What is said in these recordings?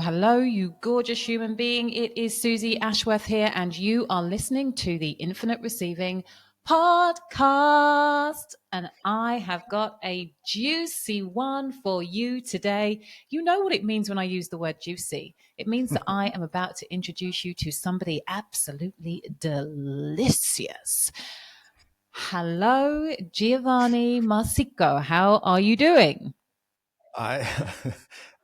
Hello, you gorgeous human being. It is Susie Ashworth here, and you are listening to the Infinite Receiving podcast. And I have got a juicy one for you today. You know what it means when I use the word juicy. It means that I am about to introduce you to somebody absolutely delicious. Hello, Giovanni Marsico. How are you doing? I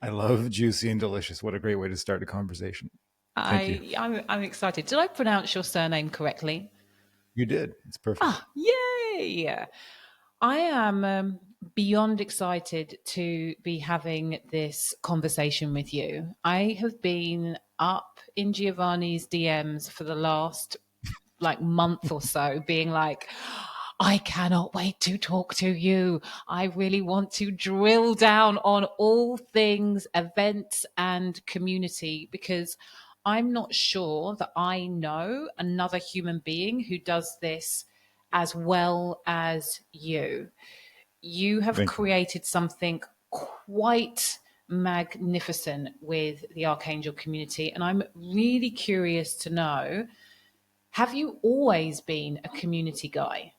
I love juicy and delicious. What a great way to start a conversation. Thank you. I'm excited. Did I pronounce your surname correctly? You did. It's perfect. Ah, yay! I am beyond excited to be having this conversation with you. I have been up in Giovanni's DMs for the last month or so, being like, I cannot wait to talk to you. I really want to drill down on all things events and community because I'm not sure that I know another human being who does this as well as you. You have Thank you. created something quite magnificent with the Archangel community, and I'm really curious to know, have you always been a community guy?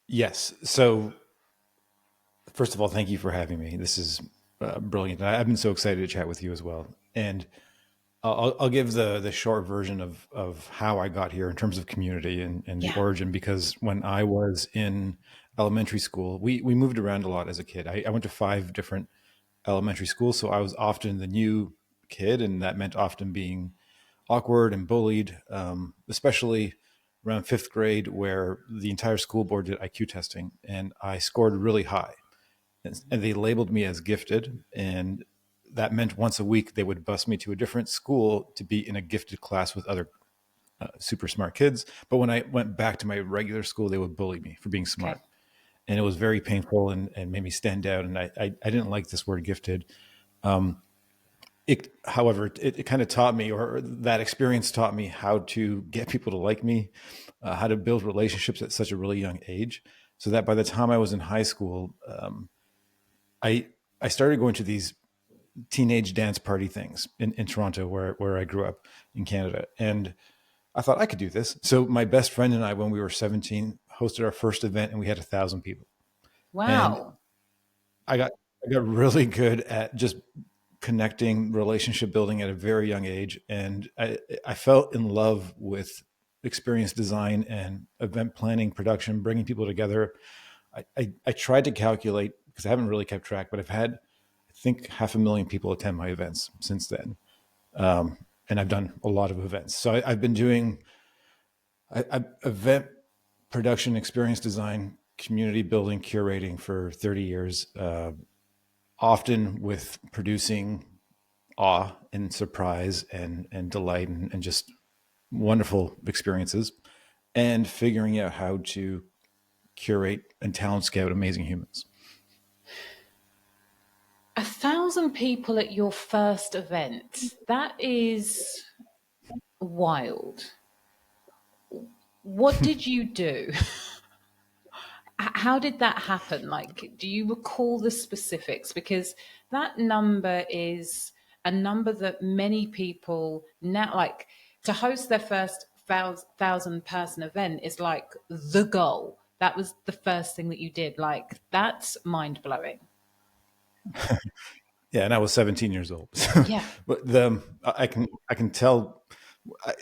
Yes. So, first of all, thank you for having me. This is brilliant. I've been so excited to chat with you as well. And I'll give the short version of how I got here in terms of community and the Yeah. origin, because when I was in elementary school, we moved around a lot as a kid. I went to 5 different elementary schools, so I was often the new kid, and that meant often being awkward and bullied, especially around 5th grade, where the entire school board did IQ testing, and I scored really high, and they labeled me as gifted, and that meant once a week they would bus me to a different school to be in a gifted class with other super smart kids. But when I went back to my regular school, they would bully me for being Okay. smart. And it was very painful and made me stand out. And I didn't like this word gifted. However, it kind of taught me, or that experience taught me, how to get people to like me, how to build relationships at such a really young age, so that by the time I was in high school, I I started going to these teenage dance party things in Toronto, where I grew up in Canada, and I thought I could do this. So my best friend and I, when we were 17, hosted our first event, and we had 1,000 people, and Wow. I got I got really good at just connecting, relationship building at a very young age, and I felt in love with experience design and event planning, production, bringing people together. I tried to calculate, because I haven't really kept track, but I've had, I think, 500,000 people attend my events since then, and I've done a lot of events. So I've been doing event production, experience design, community building, curating for 30 years. Often with producing awe and surprise and delight and just wonderful experiences, and figuring out how to curate and talent scout amazing humans. 1,000 people at your first event. That is wild. What did you do? How did that happen? Like, do you recall the specifics? Because that number is a number that many people now, like, to host their first 1,000 person event is like the goal. That was the first thing that you did. Like, that's mind blowing. Yeah, and I was 17 years old. So, Yeah. but I can tell.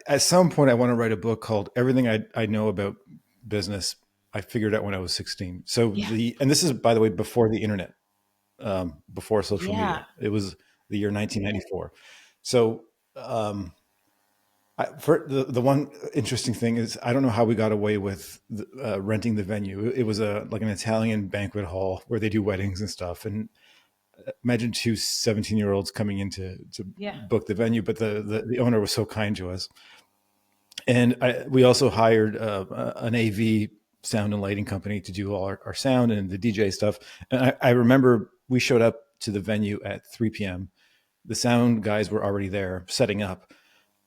At some point, I want to write a book called "Everything I Know About Business I Figured Out When I Was 16." So Yeah. and this is, by the way, before the internet, before social Yeah. media. It was the year 1994. So, for the one interesting thing is, I don't know how we got away with renting the venue. It was like an Italian banquet hall where they do weddings and stuff. And imagine two 17-year-olds coming in to Yeah. book the venue, but the owner was so kind to us. And we also hired an AV sound and lighting company to do all our sound and the DJ stuff. And I remember we showed up to the venue at 3 p.m. The sound guys were already there setting up,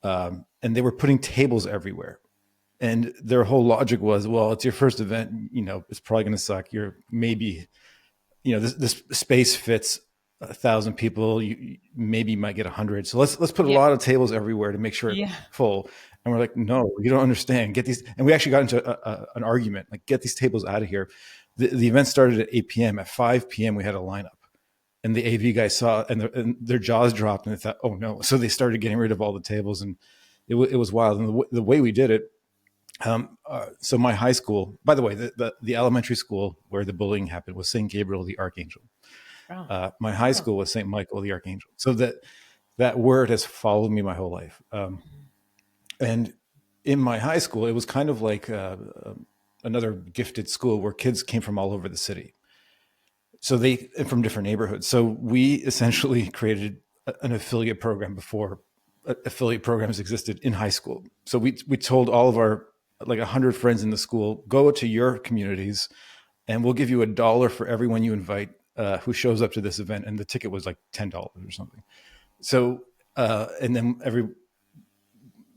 and they were putting tables everywhere. And their whole logic was, well, it's your first event, it's probably going to suck. You're maybe, this space fits 1,000 people, you maybe might get 100. So let's put a Yeah. lot of tables everywhere to make sure it's Yeah. full. And we're like, no, you don't understand. Get these. And we actually got into an argument, like, get these tables out of here. The event started at 8 p.m. At 5 p.m., we had a lineup. And the AV guys saw, and their jaws dropped, and they thought, oh no. So they started getting rid of all the tables, and it was wild. And the way we did it, so my high school, by the way, the elementary school where the bullying happened was St. Gabriel the Archangel. Oh, My high oh. school was St. Michael the Archangel. So that word has followed me my whole life. And in my high school, it was kind of like another gifted school where kids came from all over the city. So they, and from different neighborhoods. So we essentially created an affiliate program before affiliate programs existed in high school. So we told all of our, like, 100 friends in the school, go to your communities and we'll give you $1 for everyone you invite who shows up to this event. And the ticket was like $10 or something. So, and then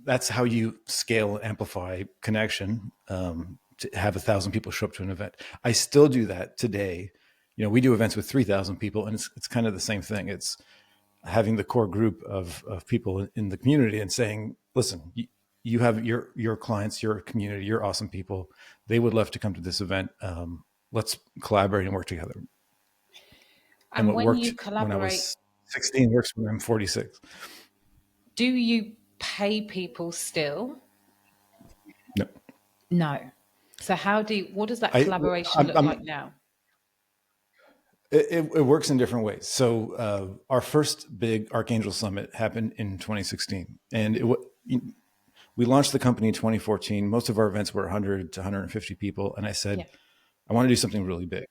that's how you scale and amplify connection, to have 1,000 people show up to an event. I still do that today. We do events with 3,000 people, and it's kind of the same thing. It's having the core group of people in the community and saying, listen, you have your clients, your community, your awesome people. They would love to come to this event. Let's collaborate and work together. And And what when you worked when I collaborate, was 16 works when I'm 46. do you pay people still? No, No. So what does that I, collaboration I'm, look like now? it works in different ways. So our first big Archangel Summit happened in 2016, and we launched the company in 2014. Most of our events were 100 to 150 people, and I said, Yeah. I want to do something really big,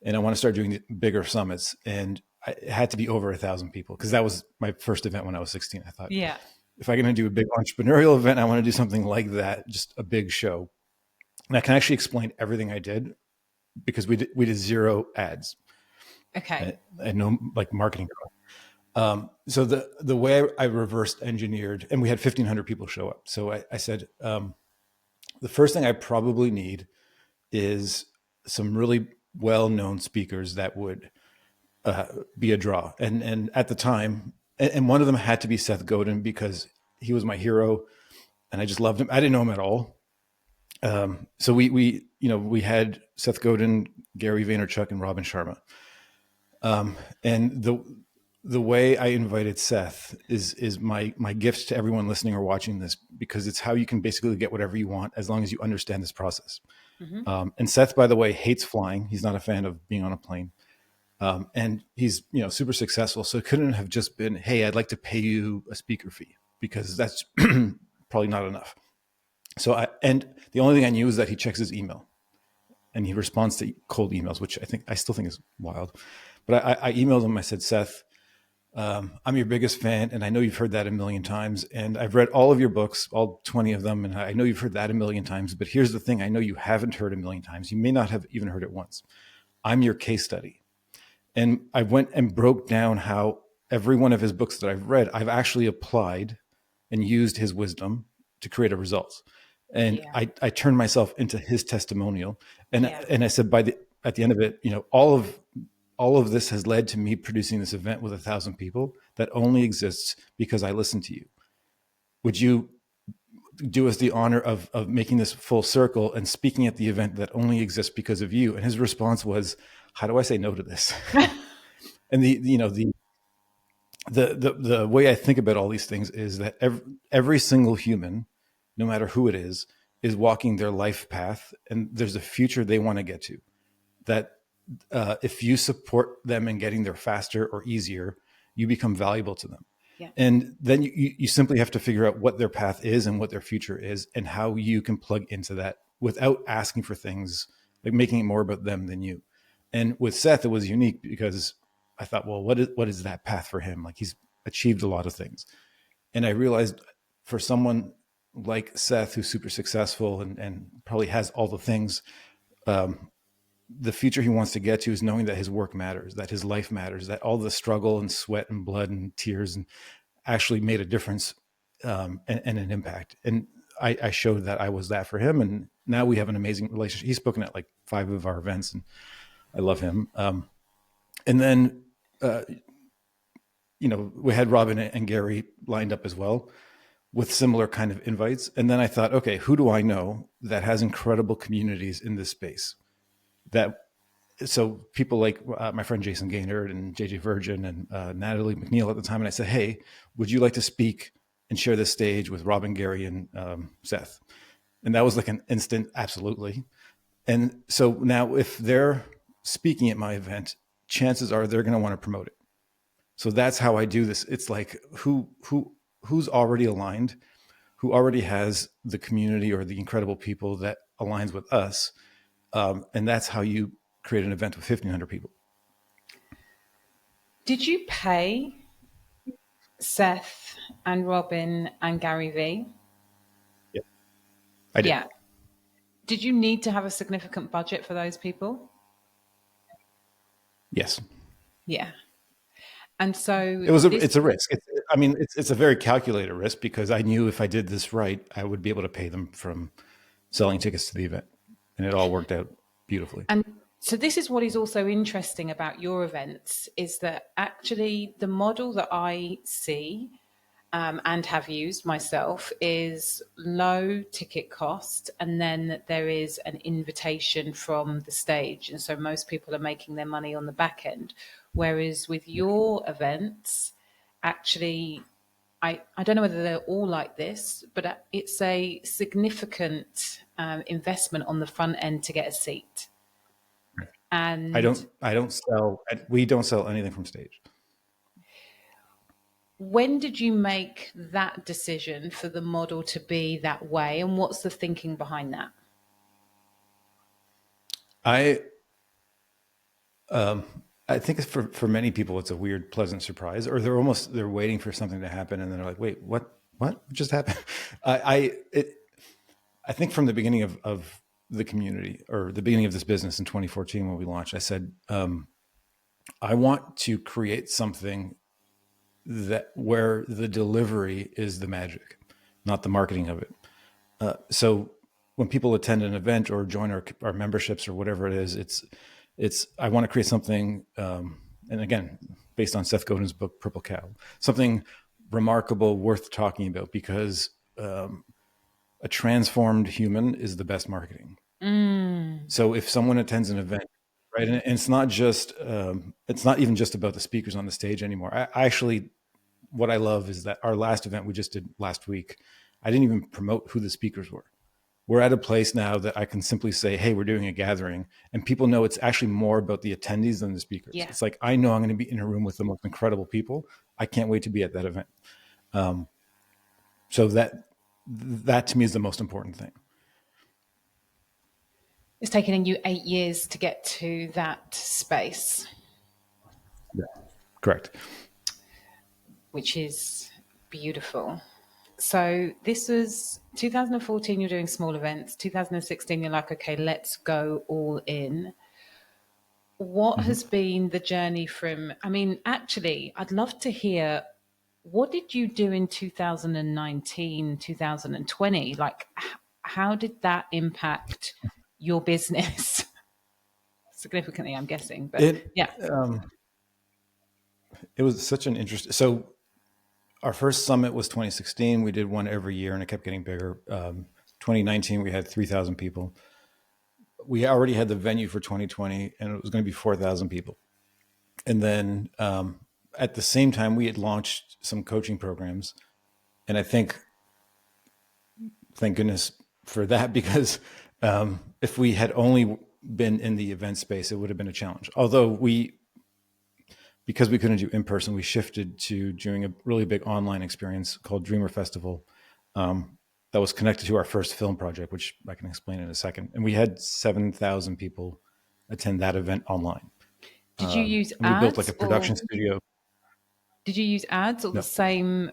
and I want to start doing bigger summits, and it had to be over 1,000 people because that was my first event when I was 16. I thought, Yeah. if I'm going to do a big entrepreneurial event, I want to do something like that, just a big show. And I can actually explain everything I did because we did zero ads Okay. and no, like, marketing. So the way I reversed engineered, and we had 1,500 people show up. So I said, the first thing I probably need is some really well-known speakers that would be a draw. And at the time, and one of them had to be Seth Godin because he was my hero, and I just loved him. I didn't know him at all. So we had Seth Godin, Gary Vaynerchuk, and Robin Sharma. And the way I invited Seth is my gift to everyone listening or watching this, because it's how you can basically get whatever you want as long as you understand this process. Hmm. And Seth, by the way, hates flying. He's not a fan of being on a plane. And he's super successful. So it couldn't have just been, hey, I'd like to pay you a speaker fee, because that's probably not enough. And the only thing I knew is that he checks his email and he responds to cold emails, which I still think is wild. But I emailed him. I said, Seth, I'm your biggest fan, and I know you've heard that a million times. And I've read all of your books, all 20 of them, and I know you've heard that a million times. But here's the thing: I know you haven't heard a million times. You may not have even heard it once. I'm your case study. And I went and broke down how every one of his books that I've read, I've actually applied and used his wisdom to create a result. And Yeah. I turned myself into his testimonial. And Yeah. I said, at the end of it, all of this has led to me producing this event with 1,000 people that only exists because I listened to you. Would you do us the honor of making this full circle and speaking at the event that only exists because of you? And his response was, how do I say no to this? And the way I think about all these things is that every single human, no matter who it is walking their life path, and there's a future they want to get to. That if you support them in getting there faster or easier, you become valuable to them. Yeah. And then you simply have to figure out what their path is and what their future is and how you can plug into that without asking for things, like making it more about them than you. And with Seth, it was unique because I thought, well, what is that path for him? Like, he's achieved a lot of things. And I realized, for someone like Seth, who's super successful and probably has all the things, the future he wants to get to is knowing that his work matters, that his life matters, that all the struggle and sweat and blood and tears and actually made a difference, and an impact. And I showed that I was that for him. And now we have an amazing relationship. He's spoken at like 5 of our events, and I love him. And then we had Robin and Gary lined up as well with similar kind of invites. And then I thought, okay, who do I know that has incredible communities in this space? So people like my friend Jason Gaynor and JJ Virgin and Natalie McNeil at the time. And I said, hey, would you like to speak and share this stage with Robin, Gary, and Seth? And that was like an instant absolutely. And so now if they're speaking at my event, chances are they're going to want to promote it. So that's how I do this. It's like who's already aligned, who already has the community or the incredible people that aligns with us. And that's how you create an event with 1,500 people. Did you pay Seth and Robin and Gary V? Yeah, I did. Yeah. Did you need to have a significant budget for those people? Yes. Yeah. And so it's a risk. It's a very calculated risk because I knew if I did this right, I would be able to pay them from selling tickets to the event, and it all worked out beautifully. And so this is what is also interesting about your events is that actually the model that I see and have used myself is low ticket cost, and then there is an invitation from the stage, and so most people are making their money on the back end. Whereas with your events, actually, I don't know whether they're all like this, but it's a significant investment on the front end to get a seat. And we don't sell anything from stage. when did you make that decision for the model to be that way, and what's the thinking behind that? I think for many people it's a weird, pleasant surprise, or they're waiting for something to happen, and then they're like, "Wait, what just happened?" I think from the beginning of the community, or the beginning of this business in 2014 when we launched, I said, I want to create something where the delivery is the magic, not the marketing of it. So when people attend an event or join our memberships or whatever it is, I want to create something, and again, based on Seth Godin's book, Purple Cow, something remarkable, worth talking about, because a transformed human is the best marketing. So if someone attends an event, right, and it's not even just about the speakers on the stage anymore. I actually, what I love is that our last event we just did last week, I didn't even promote who the speakers were. We're at a place now that I can simply say, hey, we're doing a gathering, and people know it's actually more about the attendees than the speakers. Yeah. It's like, I know I'm going to be in a room with the most incredible people. I can't wait to be at that event. So that to me is the most important thing. It's taken you 8 years to get to that space. Yeah, correct. Which is beautiful. So this was 2014, you're doing small events. 2016, you're like, okay, let's go all in. What has been the journey from, actually, I'd love to hear, what did you do in 2019, 2020? Like, how did that impact your business? Significantly, I'm guessing, but yeah. It was such an interesting, so our first summit was 2016. We did one every year and it kept getting bigger. 2019, we had 3,000 people. We already had the venue for 2020 and it was going to be 4,000 people. And then at the same time, we had launched some coaching programs. And I think, thank goodness for that, because if we had only been in the event space, it would have been a challenge. Although because we couldn't do in person, we shifted to doing a really big online experience called Dreamer Festival that was connected to our first film project, which I can explain in a second. And we had 7,000 people attend that event online. Did you use ads? We built like a production studio. Did you use ads or No. the same,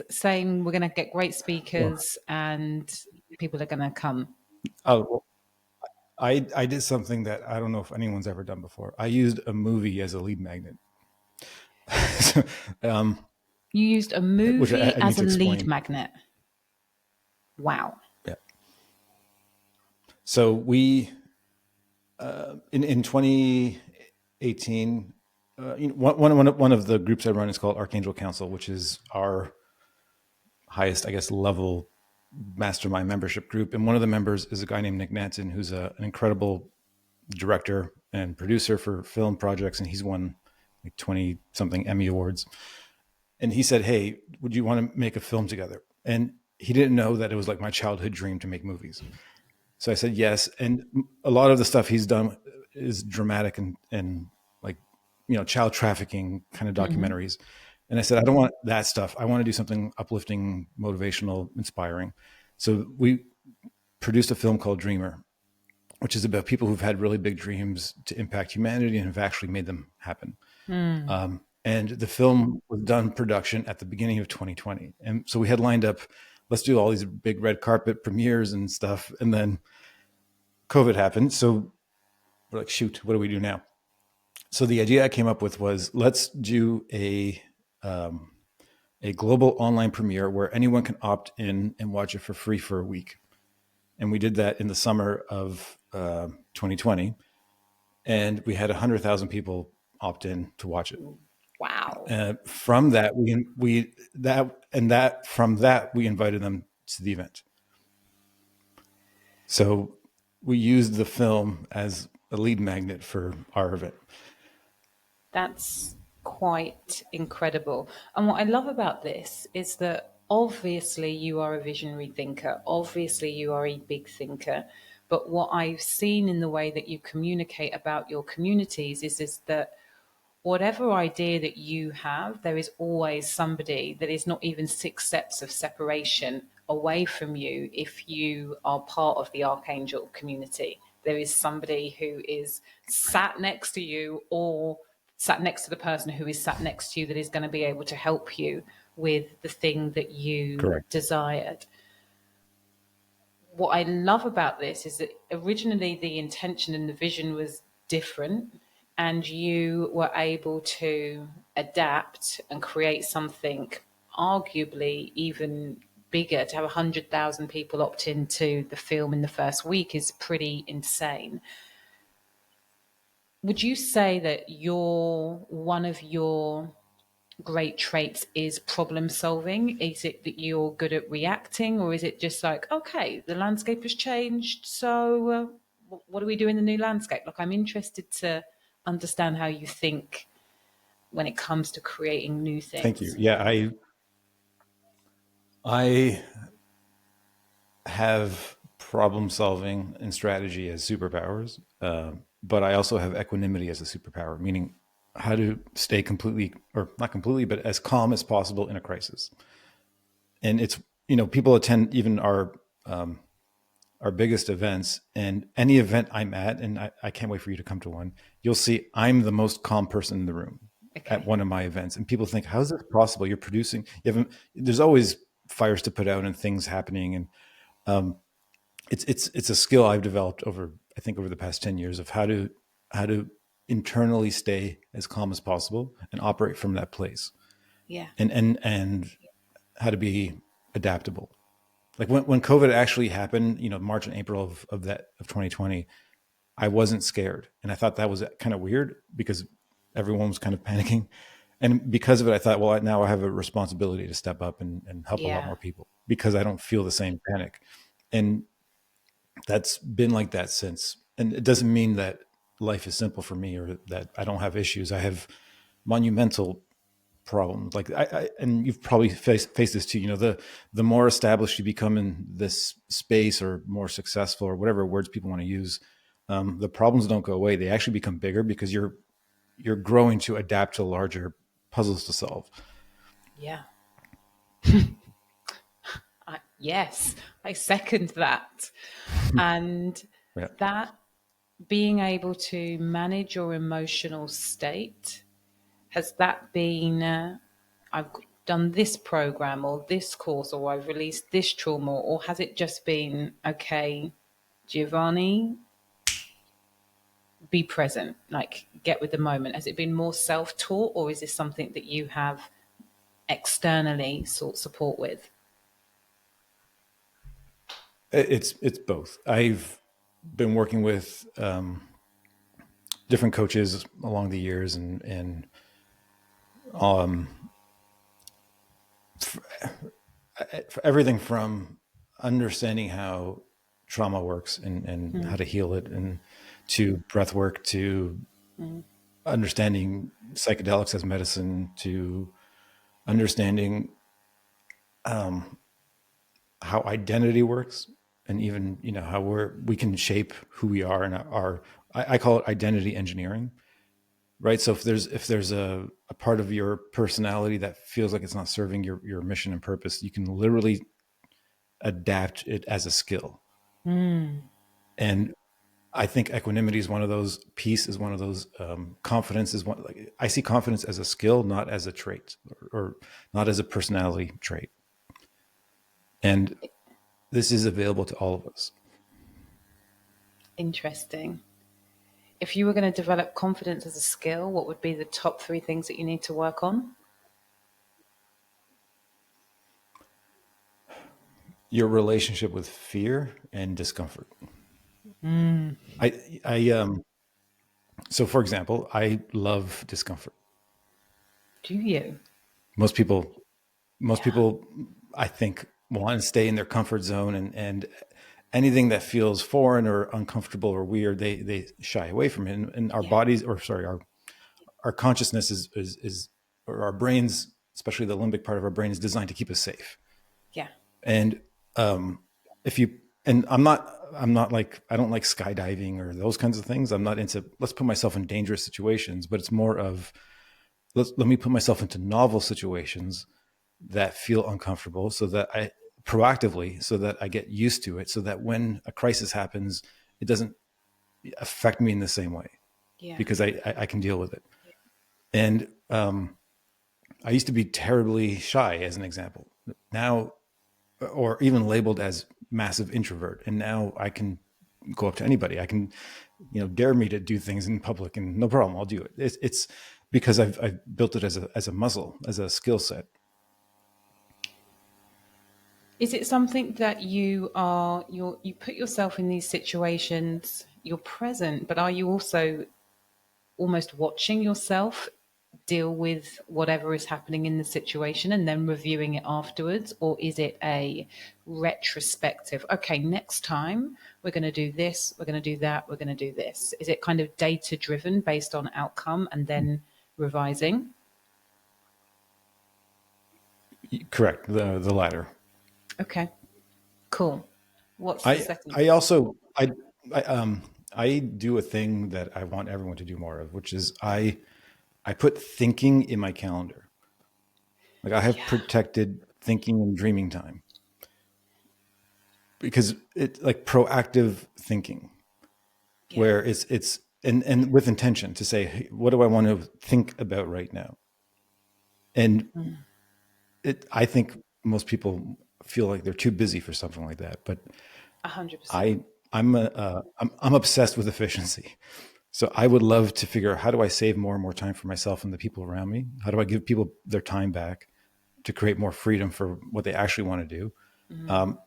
saying we're going to get great speakers and people are going to come? Oh, well, I did something that I don't know if anyone's ever done before. I used a movie as a lead magnet. So, you used a movie as a lead magnet. Wow. Yeah. So we, in 2018, one of the groups I run is called Archangel Council, which is our highest, I guess, level mastermind membership group. And one of the members is a guy named Nick Nansen, who's an incredible director and producer for film projects. And he's won like 20 something Emmy Awards. And he said, "Hey, would you want to make a film together?" And he didn't know that it was like my childhood dream to make movies. So I said yes. And a lot of the stuff he's done is dramatic and like, child trafficking kind of Mm-hmm. documentaries. And I said, I don't want that stuff. I want to do something uplifting, motivational, inspiring. So we produced a film called Dreamer, which is about people who've had really big dreams to impact humanity and have actually made them happen. Mm. And the film was done production at the beginning of 2020. And so we had lined up, let's do all these big red carpet premieres and stuff. And then COVID happened. So we're like, shoot, what do we do now? So the idea I came up with was let's do a global online premiere where anyone can opt in and watch it for free for a week. And we did that in the summer of 2020. And we had 100,000 people opt in to watch it. Wow. From that, from that we invited them to the event. So we used the film as a lead magnet for our event. That's quite incredible. And what I love about this is that obviously you are a visionary thinker, obviously you are a big thinker. But what I've seen in the way that you communicate about your communities is that whatever idea that you have, there is always somebody that is not even 6 steps of separation away from you if you are part of the Archangel community. There is somebody who is sat next to you or sat next to the person who is sat next to you that is going to be able to help you with the thing that you Correct. desired. What I love about this is that originally the intention and the vision was different, and you were able to adapt and create something arguably even bigger. To have 100,000 people opt into the film in the first week is pretty insane. Would you say that one of your great traits is problem solving? Is it that you're good at reacting, or is it just like, okay, the landscape has changed, so what do we do in the new landscape? Like, I'm interested to understand how you think when it comes to creating new Thank you. things. Yeah, I have problem solving and strategy as superpowers, but I also have equanimity as a superpower, meaning how to stay completely, or not completely, but as calm as possible in a crisis. And it's, people attend even our biggest events, and any event I'm at, and I can't wait for you to come to one, you'll see I'm the most calm person in the room at Okay. one of my events. And people think, how is this possible? You're producing, there's always fires to put out and things happening. And it's a skill I've developed I think over the past 10 years of how to internally stay as calm as possible and operate from that place, Yeah. and how to be adaptable. Like when COVID actually happened, March and April of 2020, I wasn't scared. And I thought that was kind of weird because everyone was kind of panicking. And because of it, I thought, well, now I have a responsibility to step up and help a lot Yeah. more people because I don't feel the same panic. And that's been like that since. And it doesn't mean that life is simple for me or that I don't have issues. I have monumental problems. Like and you've probably faced this too. The more established you become in this space, or more successful, or whatever words people want to use, the problems don't go away. They actually become bigger because you're growing to adapt to larger puzzles to solve. Yeah. Yes, I second that. And Yeah. that being able to manage your emotional state, has that been, I've done this program or this course or I've released this trauma, or has it just been, okay, Giovanni, be present, like get with the moment? Has it been more self taught, or is this something that you have externally sought support with? It's both. I've been working with different coaches along the years, and um, for everything from understanding how trauma works and how Mm, to heal it, and to breath work, to mm, understanding psychedelics as medicine, to understanding how identity works, and even how we can shape who we are, and our I call it identity engineering, right? So if there's a part of your personality that feels like it's not serving your mission and purpose, you can literally adapt it as a skill. mm. And I think equanimity is one of those. Peace is one of those. Confidence is one. Like, I see confidence as a skill, not as a trait, or not as a personality trait. And this is available to all of us. Interesting. If you were going to develop confidence as a skill, what would be the top three things that you need to work on? Your relationship with fear and discomfort. Mm. I so for example, I love discomfort. Do you? Most people most Yeah. people I think want to stay in their comfort zone, and anything that feels foreign or uncomfortable or weird, they shy away from it. And our Yeah. bodies, or sorry, our consciousness is or our brains, especially the limbic part of our brain, is designed to keep us safe. Yeah. And um, if you and I'm not like, I don't like skydiving or those kinds of things. I'm not into, let's put myself in dangerous situations, but it's more of, let me put myself into novel situations that feel uncomfortable, so that I proactively, so that I get used to it, so that when a crisis happens, it doesn't affect me in the same way, Yeah. because I can deal with it. And I used to be terribly shy, as an example. Now, or even labeled as massive introvert, and now I can go up to anybody. I can, dare me to do things in public, and no problem, I'll do it. It's because I've built it as a muscle, as a skill set. Is it something that you put yourself in these situations, you're present, but are you also almost watching yourself deal with whatever is happening in the situation and then reviewing it afterwards? Or is it a retrospective? Okay, next time we're going to do this, we're going to do that, we're going to do this. Is it kind of data driven based on outcome and then revising? Correct, the latter. Okay, cool. What's the I second? I also I I do a thing that I want everyone to do more of, which is I put thinking in my calendar. Like, I have Yeah, protected thinking and dreaming time, because it's like proactive thinking, yeah. where it's and with intention to say, hey, what do I want to think about right now? And Mm, I think most people feel like they're too busy for something like that, but 100%. I I'm obsessed with efficiency. So I would love to figure out, how do I save more and more time for myself and the people around me? How do I give people their time back to create more freedom for what they actually want to do? Mm, Um,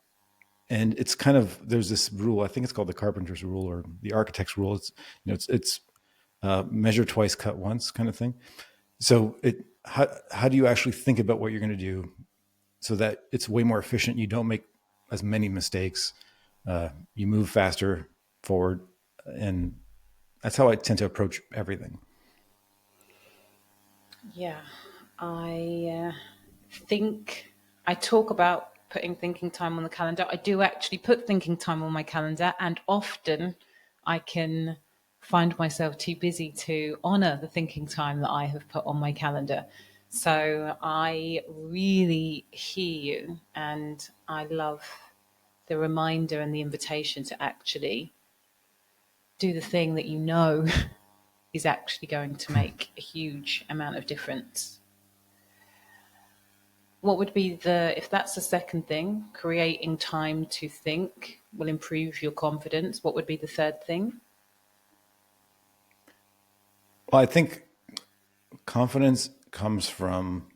and it's kind of, there's this rule, I think it's called the carpenter's rule, or the architect's rule. It's, it's measure twice, cut once kind of thing. So how do you actually think about what you're going to do, so that it's way more efficient? You don't make as many mistakes. You move faster forward. And that's how I tend to approach everything. yeah, I think I talk about putting thinking time on the calendar. I do actually put thinking time on my calendar, and often I can find myself too busy to honor the thinking time that I have put on my calendar. So I really hear you, and I love the reminder and the invitation to actually do the thing that you know is actually going to make a huge amount of difference. What would be the, if that's the second thing, creating time to think will improve your confidence? What would be the third thing? Well, I think confidence comes from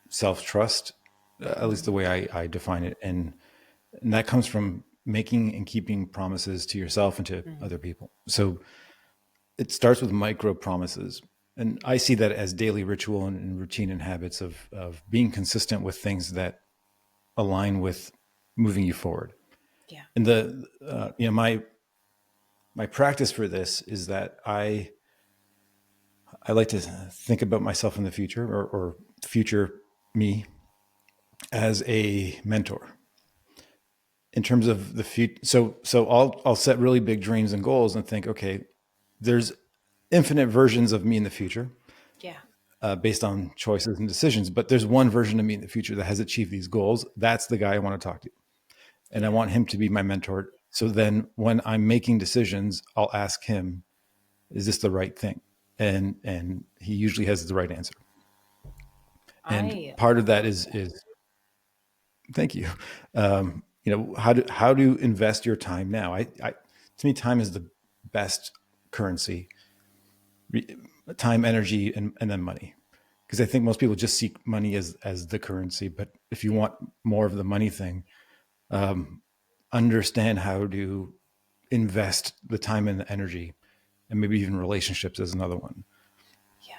self trust, at least the way I define it. And that comes from making and keeping promises to yourself and to other people. So it starts with micro promises. And I see that as daily ritual and routine and habits of being consistent with things that align with moving you forward. Yeah. And my practice for this is that I like to think about myself in the future, or future me, as a mentor in terms of the future. So I'll set really big dreams and goals and think, okay, there's infinite versions of me in the future, Yeah. based on choices and decisions. But there's one version of me in the future that has achieved these goals. That's the guy I want to talk to, and I Yeah. want him to be my mentor. So then, when I'm making decisions, I'll ask him, "Is this the right thing?" And he usually has the right answer. And I part of love that that. is thank you. How to invest your time now. To me, time is the best currency. Time, energy, and then money. Because I think most people just seek money as the currency. But if you want more of the money thing, understand how to invest the time and the energy, and maybe even relationships as another one. Yeah.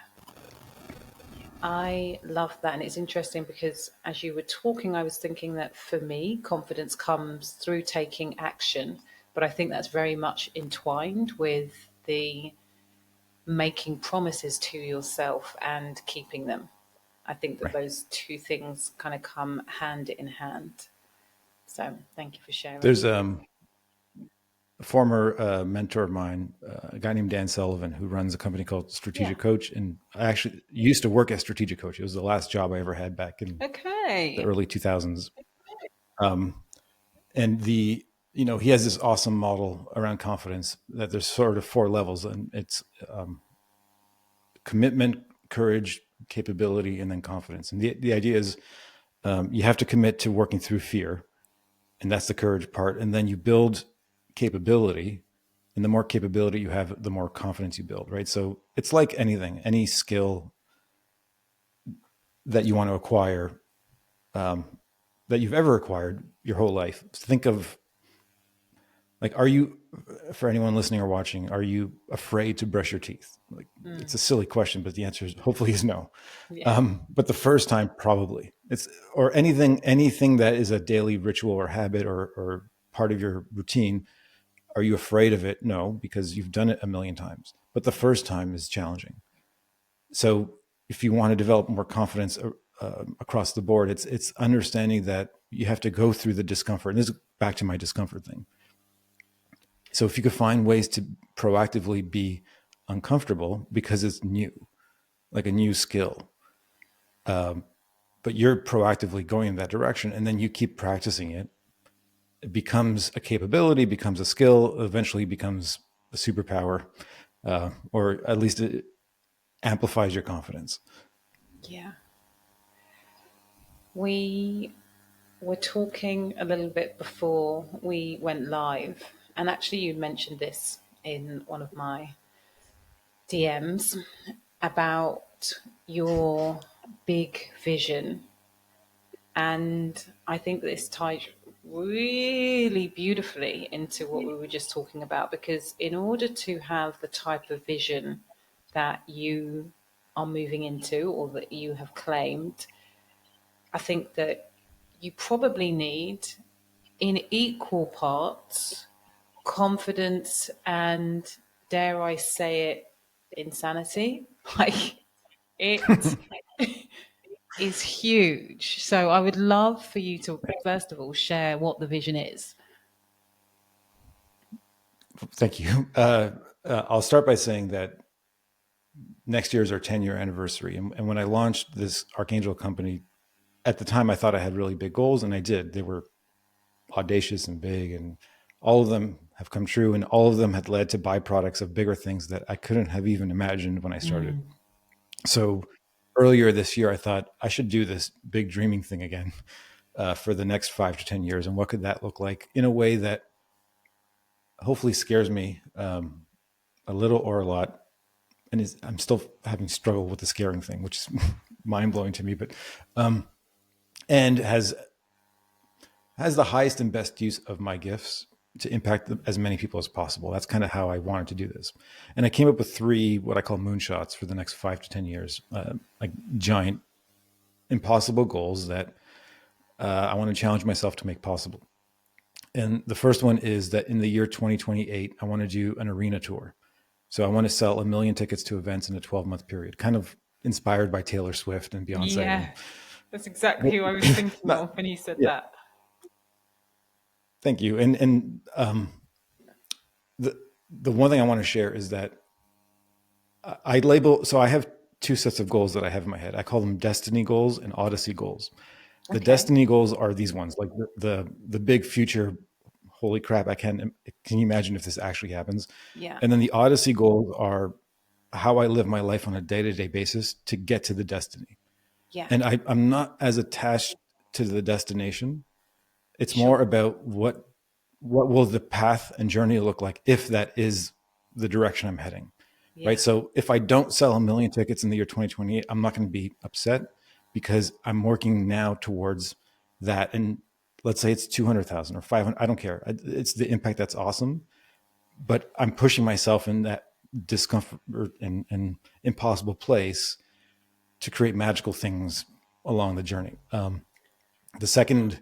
I love that. And it's interesting because as you were talking, I was thinking that for me, confidence comes through taking action. But I think that's very much entwined with the making promises to yourself and keeping them. I think that Right. those two things kind of come hand in hand. So thank you for sharing. There's a former mentor of mine, a guy named Dan Sullivan, who runs a company called Yeah. Strategic Coach. And I actually used to work as Strategic Coach. It was the last job I ever had back in the Okay. early 2000s. Um, and he has this awesome model around confidence, that there's sort of four levels, and it's commitment, courage, capability, and then confidence. And the idea is, you have to commit to working through fear, and that's the courage part. And then you build capability, and the more capability you have, the more confidence you build, right? So it's like anything, any skill that you want to acquire, that you've ever acquired your whole life. Think of, like, are you, for anyone listening or watching, are you afraid to brush your teeth? Like, it's Mm, a silly question, but the answer is hopefully is no. yeah. But the first time, probably. It's, or anything that is a daily ritual or habit, or part of your routine. Are you afraid of it? No, because you've done it a million times. But the first time is challenging. So if you want to develop more confidence across the board, it's understanding that you have to go through the discomfort. And this is back to my discomfort thing. So if you could find ways to proactively be uncomfortable because it's new, like a new skill, but you're proactively going in that direction, and then you keep practicing it, it becomes a capability, becomes a skill, eventually becomes a superpower, or at least it amplifies your confidence. Yeah. We were talking a little bit before we went live, and actually, you mentioned this in one of my DMs about your big vision. And I think this ties really beautifully into what we were just talking about, because in order to have the type of vision that you are moving into or that you have claimed, I think that you probably need, in equal parts, confidence and, dare I say it, insanity. Like, it is huge. So I would love for you to, first of all, share what the vision is. Thank you. I'll start by saying that next year is our 10-year anniversary. And when I launched this Archangel company, at the time I thought I had really big goals, and I did. They were audacious and big, and all of them have come true, and all of them had led to byproducts of bigger things that I couldn't have even imagined when I started. Mm. So earlier this year, I thought I should do this big dreaming thing again, for the next 5 to 10 years. And what could that look like in a way that hopefully scares me, a little or a lot. And I'm still having struggle with the scaring thing, which is mind blowing to me, but, and has the highest and best use of my gifts, to impact as many people as possible. That's kind of how I wanted to do this. And I came up with three, what I call moonshots for the next 5 to 10 years, like giant, impossible goals that I want to challenge myself to make possible. And the first one is that in the year 2028, I want to do an arena tour. So I want to sell 1 million tickets to events in a 12-month period, kind of inspired by Taylor Swift and Beyonce. Yeah, And that's exactly who I was thinking not, of when you said yeah, that. thank you. And the the one thing I want to share is that I label. So I have two sets of goals that I have in my head. I call them destiny goals and odyssey goals. The Okay. destiny goals are these ones, like the big future. Holy crap! Can you imagine if this actually happens? Yeah. And then the odyssey goals are how I live my life on a day to day basis to get to the destiny. Yeah. And I'm not as attached to the destination. It's more Sure. about what will the path and journey look like if that is the direction I'm heading. Right. Yeah. So if I don't sell 1 million tickets in the year 2028, I'm not going to be upset because I'm working now towards that. And let's say it's 200,000 or 500. I don't care. It's the impact that's awesome. But I'm pushing myself in that discomfort and impossible place to create magical things along the journey. The second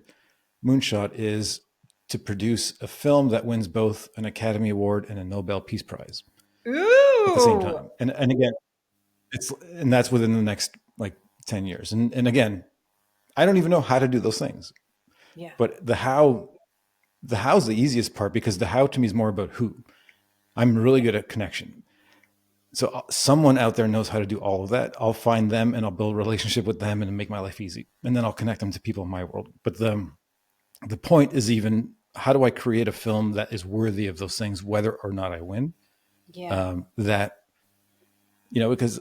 moonshot is to produce a film that wins both an Academy Award and a Nobel Peace Prize at the same Ooh. time. And again, and that's within the next like 10 years. And again, I don't even know how to do those things. Yeah. But the how is the easiest part because the how to me is more about who. I'm really Yeah. good at connection. So someone out there knows how to do all of that. I'll find them and I'll build a relationship with them and make my life easy. And then I'll connect them to people in my world. But the point is even how do I create a film that is worthy of those things, whether or not I win? Yeah. That because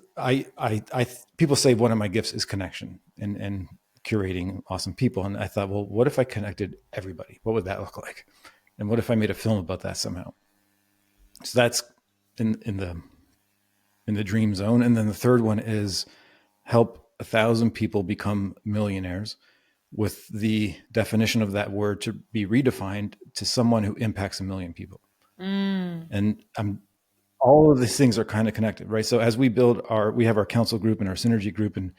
people say one of my gifts is connection and curating awesome people, and I thought, well, what if I connected everybody? What would that look like? And what if I made a film about that somehow? So that's in the dream zone. And then the third one is help 1,000 people become millionaires with the definition of that word to be redefined to someone who impacts 1 million people. Mm. And all of these things are kind of connected, right? So as we we have our council group and our synergy group. And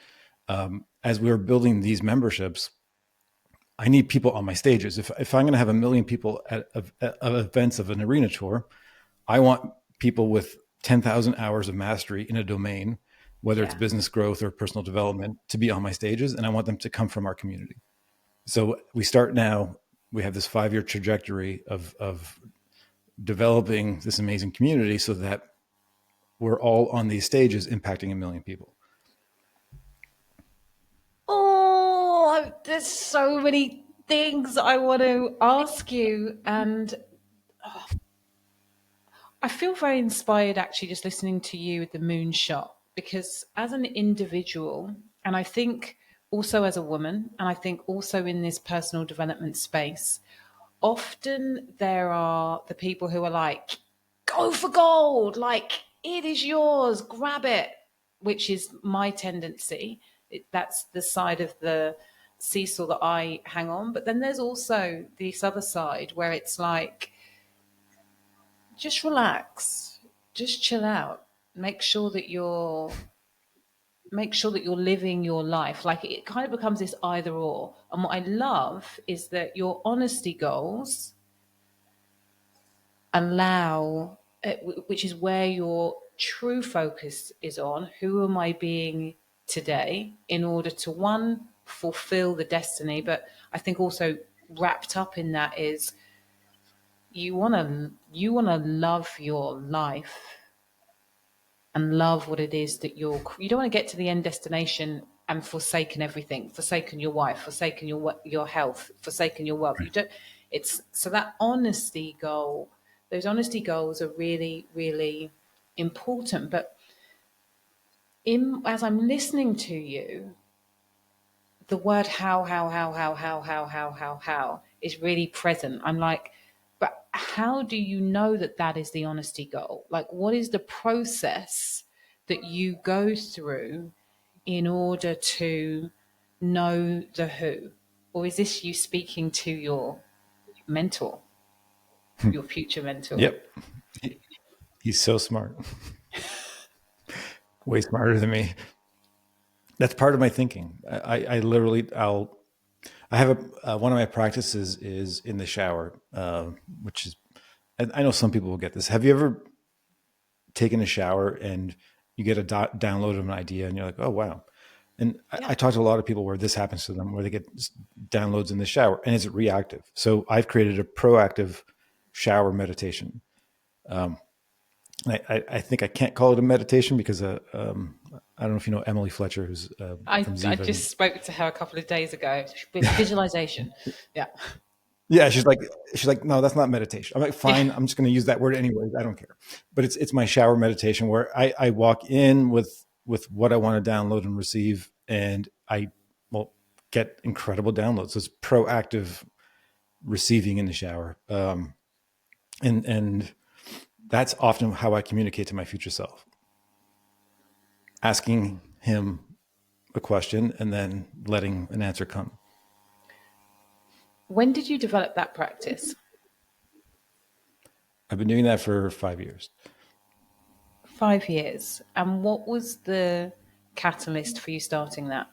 as we are building these memberships, I need people on my stages. If I'm going to have 1 million people at events of an arena tour, I want people with 10,000 hours of mastery in a domain, whether it's Yeah. business growth or personal development, to be on my stages. And I want them to come from our community. So we start now, we have this 5-year trajectory of developing this amazing community so that we're all on these stages impacting 1 million people. Oh, there's so many things I want to ask you, and I feel very inspired actually just listening to you with the moonshot because as an individual, and I think also as a woman, and I think also in this personal development space, often there are the people who are like, go for gold, like it is yours, grab it, which is my tendency. That's the side of the seesaw that I hang on. But then there's also this other side where it's like, just relax, just chill out, make sure that you're living your life. Like it kind of becomes this either or. And what I love is that your honesty goals allow, which is where your true focus is on, who am I being today in order to one, fulfill the destiny, but I think also wrapped up in that is you want to love your life and love what it is that you don't want to get to the end destination and forsaken everything, forsaken your wife, forsaken your health, forsaken your wealth. You don't. It's so that honesty goal. Those honesty goals are really, really important. But as I'm listening to you, the word how is really present. I'm like, but how do you know that that is the honesty goal? Like, what is the process that you go through in order to know the who? Or is this you speaking to your mentor? your future mentor. Yep. He's so smart, way smarter than me. That's part of my thinking. I literally, I have one of my practices is in the shower, which is, I know some people will get this. Have you ever taken a shower and you get a download of an idea and you're like, oh, wow. And Yeah. I talk to a lot of people where this happens to them, where they get downloads in the shower and it's reactive. So I've created a proactive shower meditation. I think I can't call it a meditation because I don't know if you know Emily Fletcher, who's from I Ziva. just spoke to her a couple of days ago. Visualization. Yeah. Yeah, she's like, no, that's not meditation. I'm like, fine, I'm just going to use that word anyways. I don't care. But it's my shower meditation where I walk in with what I want to download and receive, and I will get incredible downloads. So it's proactive receiving in the shower, and that's often how I communicate to my future self, asking him a question and then letting an answer come. When did you develop that practice? I've been doing that for 5 years. 5 years. And what was the catalyst for you starting that?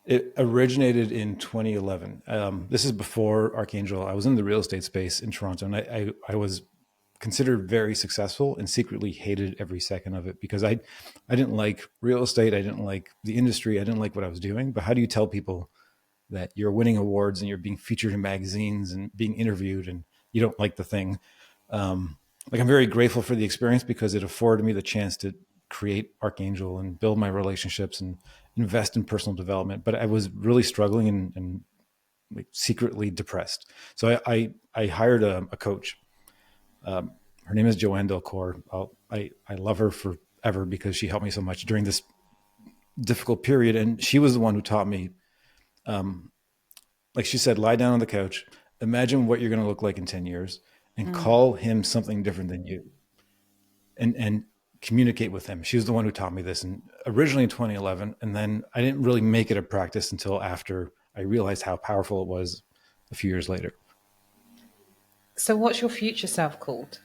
It originated in 2011. This is before Archangel. I was in the real estate space in Toronto, and I was considered very successful and secretly hated every second of it because I didn't like real estate. I didn't like the industry. I didn't like what I was doing. But how do you tell people that you're winning awards and you're being featured in magazines and being interviewed and you don't like the thing? Like I'm very grateful for the experience because it afforded me the chance to create Archangel and build my relationships and invest in personal development. But I was really struggling and like secretly depressed. So I hired a coach. Her name is Joanne Delcourt. I love her forever because she helped me so much during this difficult period. And she was the one who taught me, like she said, lie down on the couch, imagine what you're going to look like in 10 years and call him something different than you and communicate with him. She was the one who taught me this, and originally in 2011. And then I didn't really make it a practice until after I realized how powerful it was a few years later. So, what's your future self called?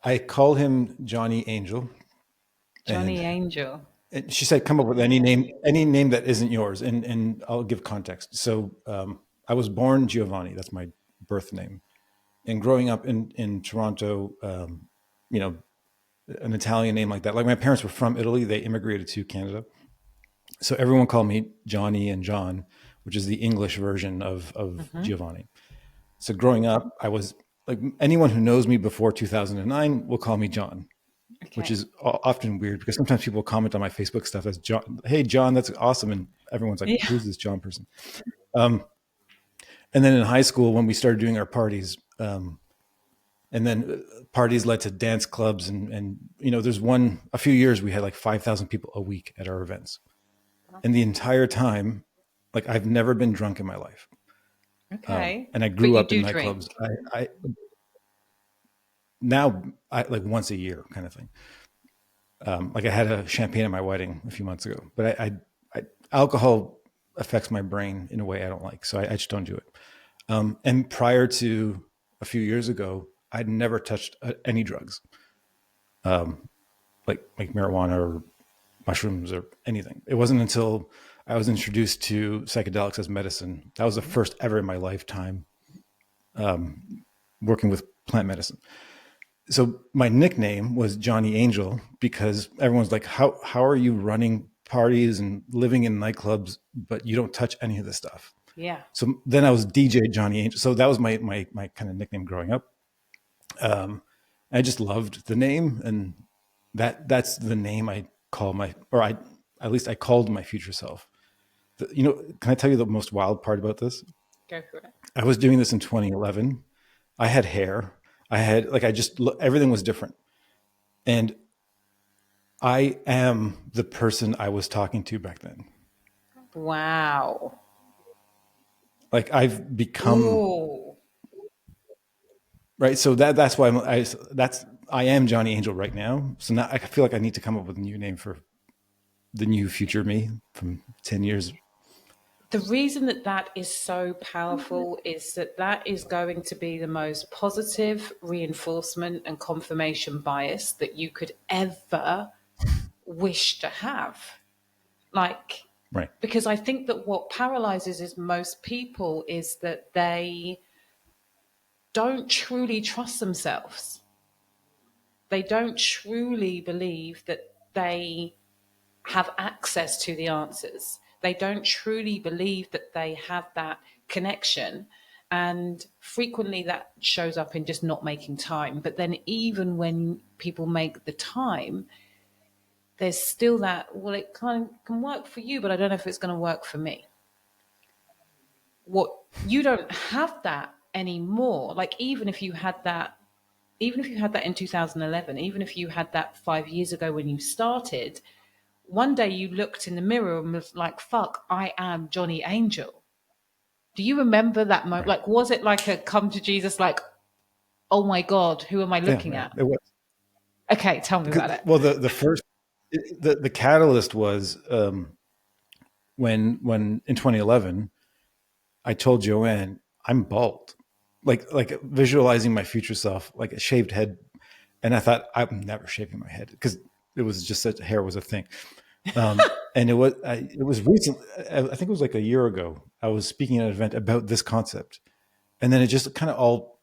I call him Johnny Angel. Johnny And Angel. she said, come up with any name that isn't yours. And I'll give context. So I was born Giovanni. That's my birth name. And growing up in Toronto, you know, an Italian name like that, like my parents were from Italy, they immigrated to Canada. So everyone called me Johnny and John, which is the English version of Giovanni. So growing up, I was like, anyone who knows me before 2009 will call me John, which Okay. is often weird because sometimes people comment on my Facebook stuff as John. Hey, John, that's awesome. And everyone's like, Yeah. who's this John person? And then in high school, when we started doing our parties, and then parties led to dance clubs. And, you know, a few years we had like 5,000 people a week at our events. And the entire time, like I've never been drunk in my life. Okay. And I But grew you up in do nightclubs. drink. I now I like once a year kind of thing. Like I had a champagne at my wedding a few months ago, but alcohol affects my brain in a way I don't like, so I just don't do it. And prior to a few years ago, I'd never touched any drugs, like marijuana or mushrooms or anything. It wasn't until I was introduced to psychedelics as medicine. That was the first ever in my lifetime working with plant medicine. So my nickname was Johnny Angel because everyone's like, how are you running parties and living in nightclubs, but you don't touch any of this stuff? Yeah. So then I was DJ Johnny Angel. So that was my kind of nickname growing up. I just loved the name, and that's the name I call my, or I at least I called my future self. You know, can I tell you the most wild part about this? Go for it. I was doing this in 2011. I had hair. I had like I just everything was different, and I am the person I was talking to back then. Wow. Like I've become Ooh. right. So that's why I am Johnny Angel right now. So now I feel like I need to come up with a new name for the new future me from 10 years. The reason that that is so powerful is that that is going to be the most positive reinforcement and confirmation bias that you could ever wish to have. Like, Right. because I think that what paralyzes is most people is that they don't truly trust themselves. They don't truly believe that they have access to the answers. They don't truly believe that they have that connection. And frequently that shows up in just not making time. But then, even when people make the time, there's still that, well, it can work for you, but I don't know if it's going to work for me. What you don't have that anymore. Like, even if you had that in 2011, even if you had that 5 years ago when you started, one day you looked in the mirror and was like, fuck, I am Johnny Angel. Do you remember that moment? Right. Like, was it like a come to Jesus, like, oh my God, who am I Yeah, looking yeah, at? it was. Okay, tell me about Because, it. well, the first, the catalyst was when in 2011 I told Joanne I'm bald, like visualizing my future self, like a shaved head, and I thought I'm never shaving my head because it was just such hair was a thing. And it was recent. I think it was like a year ago. I was speaking at an event about this concept, and then it just kind of all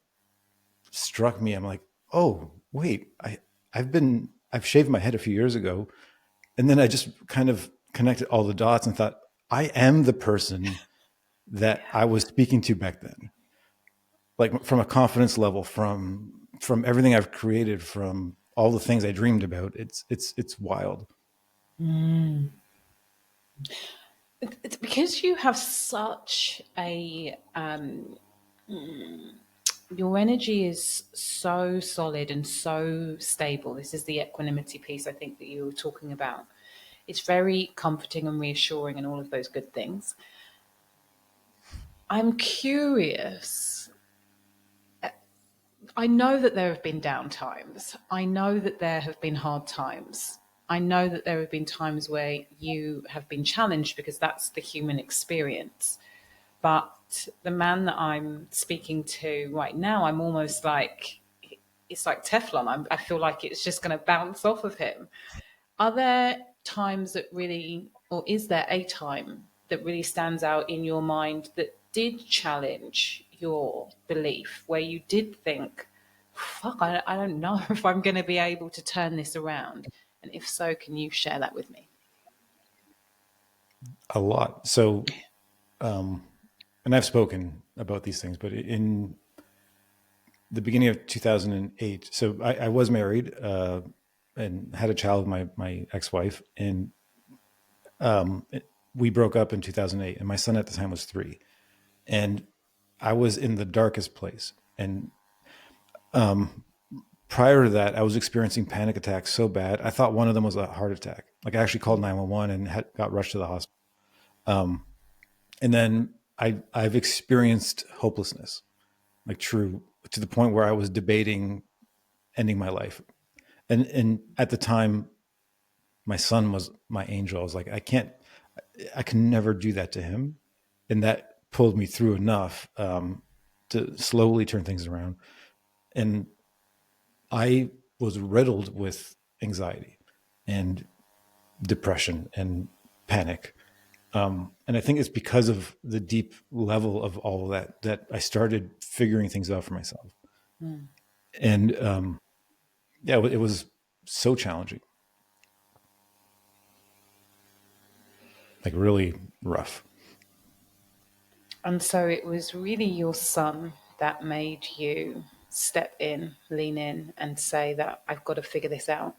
struck me. I'm like, oh wait, I've shaved my head a few years ago, and then I just kind of connected all the dots and thought I am the person that I was speaking to back then, like from a confidence level, from everything I've created, from all the things I dreamed about. It's wild. It's because you have such a, your energy is so solid and so stable. This is the equanimity piece I think that you were talking about. It's very comforting and reassuring and all of those good things. I'm curious. I know that there have been down times. I know that there have been hard times. I know that there have been times where you have been challenged because that's the human experience. But the man that I'm speaking to right now, I'm almost like, it's like Teflon. I feel like it's just going to bounce off of him. Are there times that really, or is there a time that really stands out in your mind that did challenge your belief, where you did think, fuck, I don't know if I'm going to be able to turn this around? And if so, can you share that with me? A lot. So, and I've spoken about these things, but in the beginning of 2008, so I was married and had a child with my ex-wife, and we broke up in 2008, and my son at the time was 3, and I was in the darkest place. And prior to that, I was experiencing panic attacks so bad. I thought one of them was a heart attack. Like I actually called 911 and got rushed to the hospital. And then I've experienced hopelessness, like true, to the point where I was debating ending my life. And at the time, my son was my angel. I was like, I can never do that to him. And that pulled me through enough to slowly turn things around. And I was riddled with anxiety and depression and panic. And I think it's because of the deep level of all of that I started figuring things out for myself. And yeah, it was so challenging, like really rough. And so it was really your son that made you step in, lean in, and say that I've got to figure this out.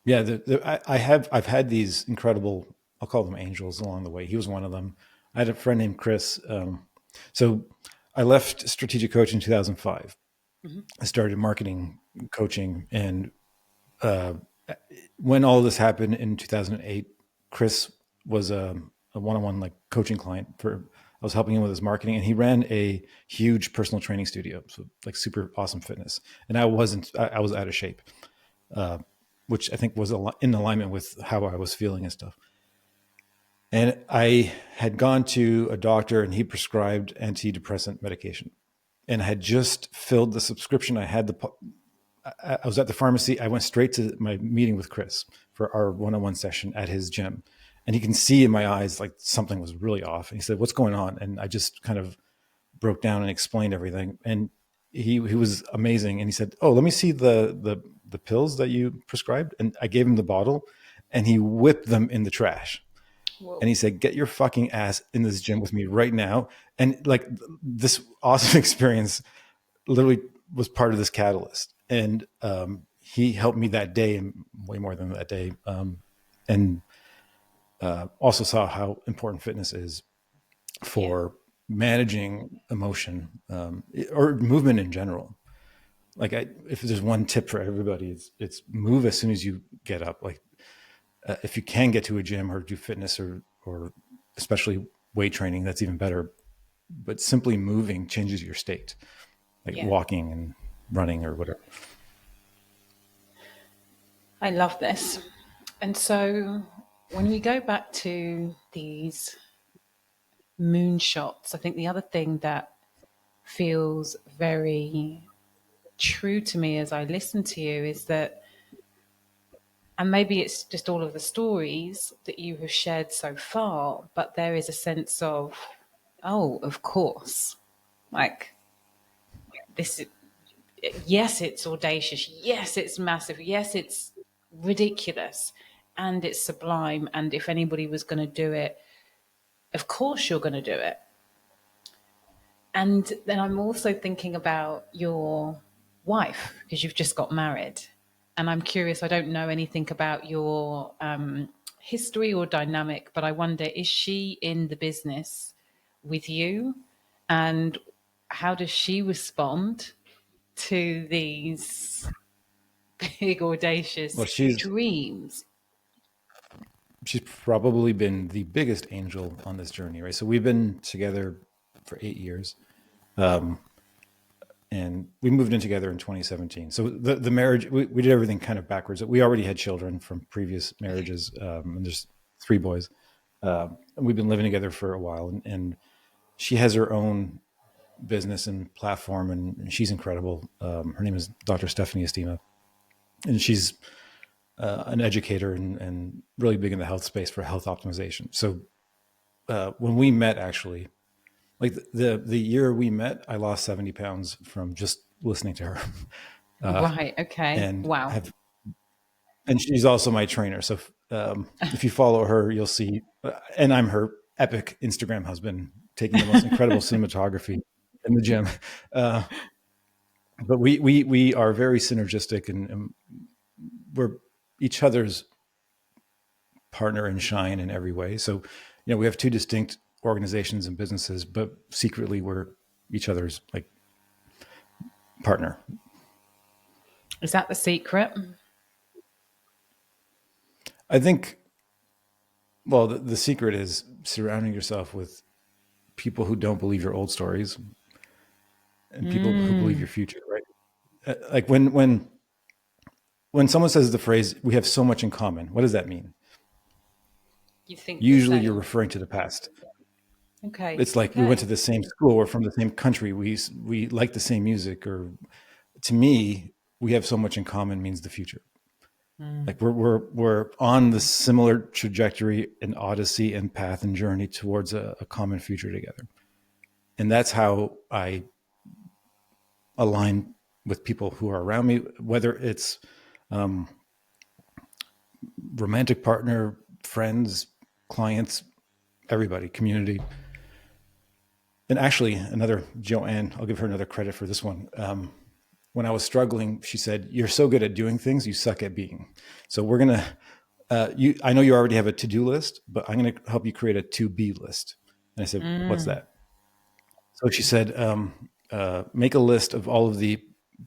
Yeah, I've had these incredible, I'll call them angels along the way. He was one of them. I had a friend named Chris. So I left strategic coaching in 2005. I started marketing coaching, and when all this happened in 2008, Chris was a one-on-one like coaching client for. I was helping him with his marketing, and he ran a huge personal training studio, so like super awesome fitness. And I wasn't. I was out of shape, which I think was in alignment with how I was feeling and stuff. And I had gone to a doctor and he prescribed antidepressant medication. And I had just filled the subscription. I was at the pharmacy. I went straight to my meeting with Chris for our one-on-one session at his gym. And he can see in my eyes like something was really off. And he said, "What's going on?" And I just kind of broke down and explained everything. And he was amazing. And he said, "Oh, let me see the pills that you prescribed." And I gave him the bottle and he whipped them in the trash. Whoa. And he said, "Get your fucking ass in this gym with me right now." And like this awesome experience literally was part of this catalyst. And he helped me that day and way more than that day. And also saw how important fitness is for managing emotion or movement in general. Like if there's one tip for everybody, it's move as soon as you get up. Like if you can get to a gym or do fitness or especially weight training, that's even better. But simply moving changes your state, like walking and running or whatever. I love this. And so when we go back to these moonshots, I think the other thing that feels very true to me as I listen to you is that, and maybe it's just all of the stories that you have shared so far, but there is a sense of, oh, of course, like this, yes, it's audacious. Yes, it's massive. Yes, it's ridiculous. And it's sublime. And if anybody was going to do it, of course you're going to do it. And then I'm also thinking about your wife, because you've just got married. And I'm curious, I don't know anything about your history or dynamic, but I wonder, is she in the business with you? And how does she respond to these big, Well, audacious dreams? she's probably been the biggest angel on this journey, right? So we've been together for 8 years. And we moved in together in 2017. So the marriage, we did everything kind of backwards. We already had children from previous marriages, and there's 3 boys. And we've been living together for a while, and she has her own business and platform, and she's incredible. Her name is Dr. Stephanie Estima, and she's an educator and really big in the health space for health optimization. So when we met, actually, like the year we met, I lost 70 pounds from just listening to her. Right. Okay. And Wow. and she's also my trainer. So if you follow her, you'll see, and I'm her epic Instagram husband, taking the most incredible cinematography in the gym. But we are very synergistic, and we're each other's partner in shine in every way. So, we have 2 distinct organizations and businesses, but secretly we're each other's like partner. Is that the secret? I think, well, the secret is surrounding yourself with people who don't believe your old stories and people who believe your future, right? Like when someone says the phrase, "We have so much in common," what does that mean? You think the Usually you're same. referring to the past. Okay. It's like we went to the same school, we're from the same country, we like the same music, or to me, we have so much in common means the future. Like we're on the similar trajectory and odyssey and path and journey towards a common future together. And that's how I align with people who are around me, whether it's romantic partner, friends, clients, everybody, community. And actually, another Joanne, I'll give her another credit for this one. When I was struggling, she said, "You're so good at doing things, you suck at being." So we're gonna. I know you already have a to-do list, but I'm going to help you create a to-be list. And I said, "What's that?" So she said, "Make a list of all of the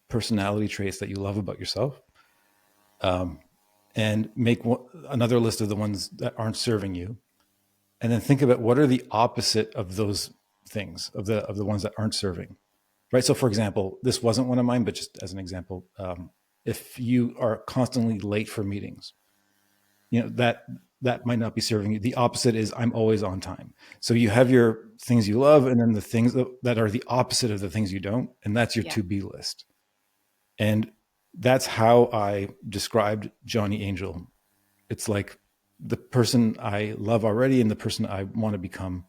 personality traits that you love about yourself, and make another list of the ones that aren't serving you, and then think about what are the opposite of those things, of the ones that aren't serving." Right. So, for example, this wasn't one of mine, but just as an example, if you are constantly late for meetings, that might not be serving you. The opposite is I'm always on time. So you have your things you love, and then the things that are the opposite of the things you don't, and that's your Yeah. to be list. And that's how I described Johnny Angel. It's like the person I love already and the person I want to become.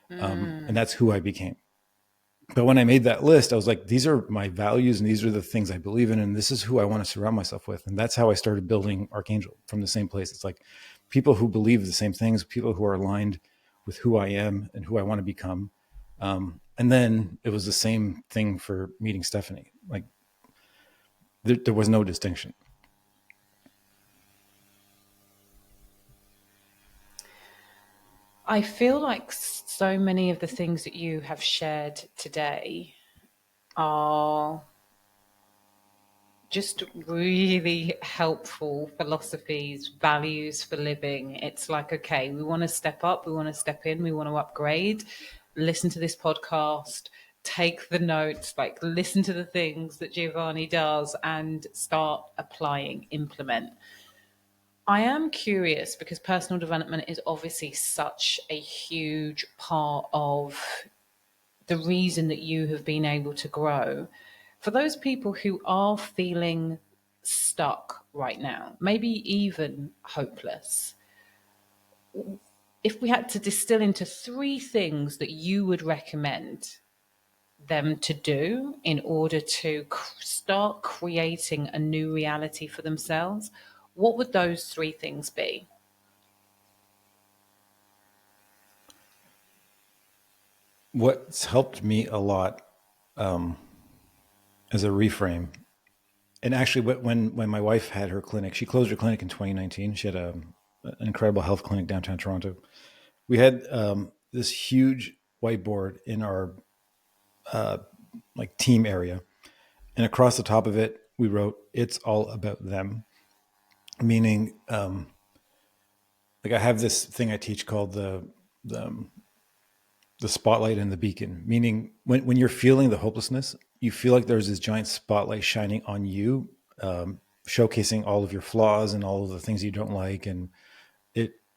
And that's who I became. But when I made that list, I was like, these are my values and these are the things I believe in. And this is who I want to surround myself with. And that's how I started building Archangel, from the same place. It's like people who believe the same things, people who are aligned with who I am and who I want to become. And then it was the same thing for meeting Stephanie. Like there was no distinction. I feel like so many of the things that you have shared today are just really helpful philosophies, values for living. It's like, okay, we want to step up, we want to step in, we want to upgrade. Listen to this podcast, take the notes, like listen to the things that Giovanni does and start applying, implement. I am curious because personal development is obviously such a huge part of the reason that you have been able to grow. For those people who are feeling stuck right now, maybe even hopeless, if we had to distill into three things that you would recommend them to do in order to start creating a new reality for themselves, what would those three things be? What's helped me a lot as a reframe, and actually when my wife had her clinic, she closed her clinic in 2019. She had an incredible health clinic downtown Toronto. We had this huge whiteboard in our like team area, and across the top of it we wrote, "It's all about them," meaning like I have this thing I teach called the the spotlight and the beacon, meaning when you're feeling the hopelessness, you feel like there's this giant spotlight shining on you, showcasing all of your flaws and all of the things you don't like, and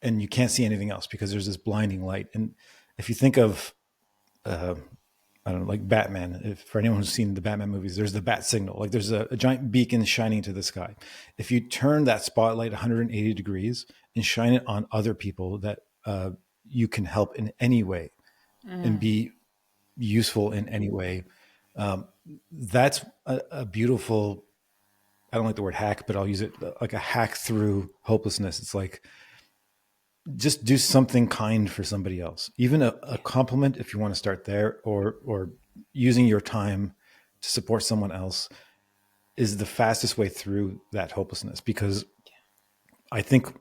you can't see anything else because there's this blinding light. And if you think of I don't know, like Batman, if for anyone who's seen the Batman movies, there's the bat signal, like there's a giant beacon shining to the sky. If you turn that spotlight 180 degrees and shine it on other people that you can help in any way and be useful in any way, that's a beautiful, I don't like the word hack, but I'll use it like a hack through hopelessness. It's like, just do something kind for somebody else, even a compliment if you want to start there, or using your time to support someone else is the fastest way through that hopelessness. Because I think